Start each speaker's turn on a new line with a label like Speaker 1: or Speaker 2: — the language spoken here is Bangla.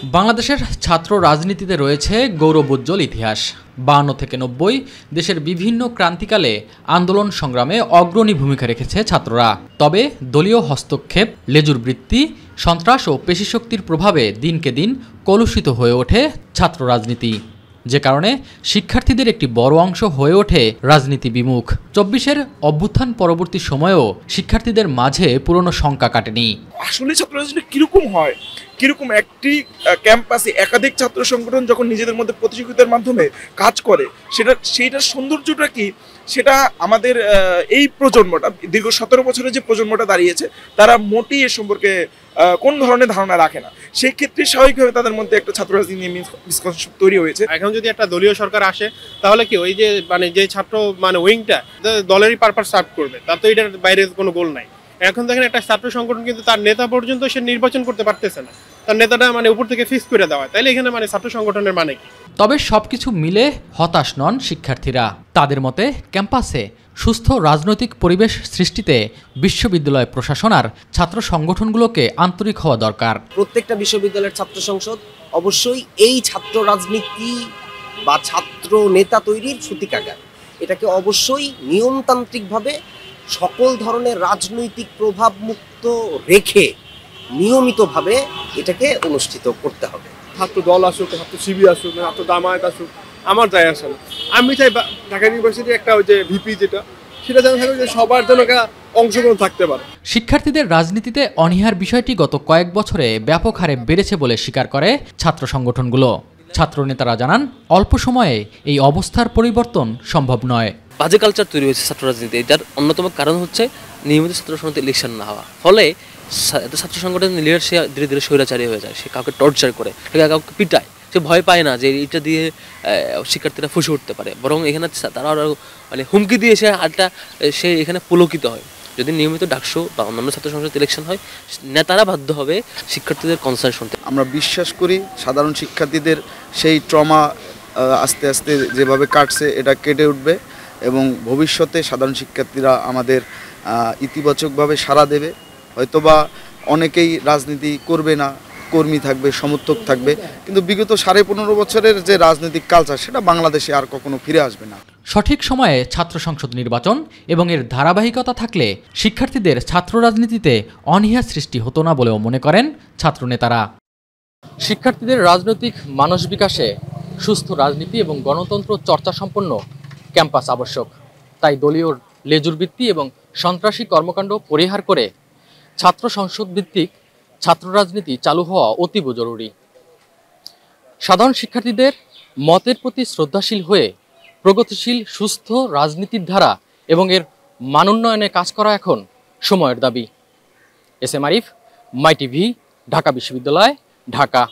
Speaker 1: বাংলাদেশের ছাত্র রাজনীতিতে রয়েছে গৌরবোজ্জ্বল ইতিহাস। 52 থেকে 90 দেশের বিভিন্ন ক্রান্তিকালে আন্দোলন সংগ্রামে অগ্রণী ভূমিকা রেখেছে ছাত্ররা। তবে দলীয় হস্তক্ষেপ, লেজুর বৃত্তি, সন্ত্রাস ও পেশিশক্তির প্রভাবে দিনকে দিন কলুষিত হয়ে ওঠে ছাত্র রাজনীতি, যে কারণে শিক্ষার্থীদের একটি বড় অংশ হয়ে ওঠে রাজনীতি বিমুখ। 24-এর অভ্যুত্থান পরবর্তী সময়েও শিক্ষার্থীদের মাঝে পুরনো শঙ্কা কাটেনি।
Speaker 2: আসলে ছাত্র রাজনীতি কিরকম হয়, কিরকম একটি ক্যাম্পাসে একাধিক ছাত্র সংগঠন যখন নিজেদের মধ্যে প্রতিযোগিতার মাধ্যমে কাজ করে, সেইটার সৌন্দর্যটা কি, সেটা আমাদের এই প্রজন্মটা, দীর্ঘ 17 বছরের যে প্রজন্মটা দাঁড়িয়েছে, তারা মোটেই এ সম্পর্কে কোন ধরনের ধারণা রাখে না। সেই ক্ষেত্রে স্বাভাবিকভাবে তাদের মধ্যে একটা ছাত্র রাজনীতি নিয়ে মিসকনসেপ্ট তৈরি হয়েছে।
Speaker 3: এখন যদি একটা দলীয় সরকার আসে, তাহলে কি ওই যে যে ছাত্র উইংটা দলেরই পারপাস সার্ভ করবে, তার তো এটার বাইরে কোনো গোল নাই। এখন দেখেন একটা ছাত্র সংগঠন কিন্তু তার নেতা পর্যন্ত সে নির্বাচন করতে পারতেছে না, তার নেতাটা উপর থেকে ফিক্স করে দেওয়া। তাইলে এখানে ছাত্র সংগঠনের মানে কি?
Speaker 1: তবে সবকিছু মিলে হতাশ নন শিক্ষার্থীরা। তাদের মতে ক্যাম্পাসে সুস্থ রাজনৈতিক পরিবেশ সৃষ্টিতে বিশ্ববিদ্যালয় প্রশাসন আর ছাত্র সংগঠনগুলোকে আন্তরিক হওয়া দরকার।
Speaker 4: প্রত্যেকটা বিশ্ববিদ্যালয়ের ছাত্র সংসদ অবশ্যই এই ছাত্র রাজনীতি বা ছাত্র নেতা তৈরির সূতিকাগার। এটাকে অবশ্যই নিয়মতান্ত্রিকভাবে সকল ধরনের রাজনৈতিক প্রভাব মুক্ত রেখে নিয়মিতভাবে এটাকে অনুষ্ঠিত করতে হবে।
Speaker 5: ছাত্র দল আসুক, ছাত্র শিবির আসুক, ছাত্র জামায়াত আসুক, আমার যায় আসে না। আমি চাই ঢাকা ইউনিভার্সিটি একটা ওই যে ভিপি যেটা, সেটা যেন থাকে যে সবার জন্য একটা অংশগ্রহণ থাকতে পারে।
Speaker 1: শিক্ষার্থীদের রাজনীতিতে অনীহার বিষয়টি গত কয়েক বছরে ব্যাপক হারে বেড়েছে বলে স্বীকার করে ছাত্র সংগঠনগুলো। ছাত্র নেতারা জানান, অল্প সময়ে এই অবস্থার পরিবর্তন সম্ভব নয়।
Speaker 6: বাজে কালচার তৈরি হয়েছে ছাত্র রাজনীতি। এটার অন্যতম কারণ হচ্ছে নিয়মিত ছাত্র সংসদ ইলেকশন না হওয়া। ফলে ছাত্র সংগঠনের লিডার সে ধীরে ধীরে স্বৈরাচারী হয়ে যায়। সে কাউকে টর্চার করে, কাউকে পিটায়। সে ভয় পায় না যে এটা দিয়ে শিক্ষার্থীরা ফুসে উঠতে পারে, বরং এখানে তারা আরও হুমকি দিয়ে সে এখানে পুলকিত হয়। যদি নিয়মিত ডাকসু বা অন্যান্য ছাত্র সংসদ ইলেকশন হয়, নেতারা বাধ্য হবে শিক্ষার্থীদের কনসার্ন শুনতে।
Speaker 7: আমরা বিশ্বাস করি সাধারণ শিক্ষার্থীদের সেই ট্রমা আস্তে আস্তে যেভাবে কাটছে, এটা কেটে উঠবে এবং ভবিষ্যতে সাধারণ শিক্ষার্থীরা আমাদের ইতিবাচকভাবে সাড়া দেবে। হয়তোবা অনেকেই রাজনীতি করবে না, কর্মী থাকবে, সমর্থক থাকবে, কিন্তু বিগত 15.5 বছরের যে রাজনৈতিক কালচার, সেটা বাংলাদেশে আর কখনো ফিরে আসবে না।
Speaker 1: সঠিক সময়ে ছাত্র সংসদ নির্বাচন এবং এর ধারাবাহিকতা থাকলে শিক্ষার্থীদের ছাত্র রাজনীতিতে অনীহা সৃষ্টি হতো না বলেও মনে করেন ছাত্র নেতারা। শিক্ষার্থীদের রাজনৈতিক মানস বিকাশে সুস্থ রাজনীতি এবং গণতন্ত্র চর্চা সম্পন্ন ক্যাম্পাস আবশ্যক। তাই দলীয় লেজুর বৃত্তি এবং সন্ত্রাসী কর্মকাণ্ড পরিহার করে ছাত্র সংসদ ভিত্তিক ছাত্র রাজনীতি চালু হওয়া অতীব জরুরি। সাধারণ শিক্ষার্থীদের মতের প্রতি শ্রদ্ধাশীল হয়ে প্রগতিশীল সুস্থ রাজনীতির ধারা এবং এর মানোন্নয়নে কাজ করা এখন সময়ের দাবি। এস এম আরিফ, মাই টিভি, ঢাকা বিশ্ববিদ্যালয়, ঢাকা।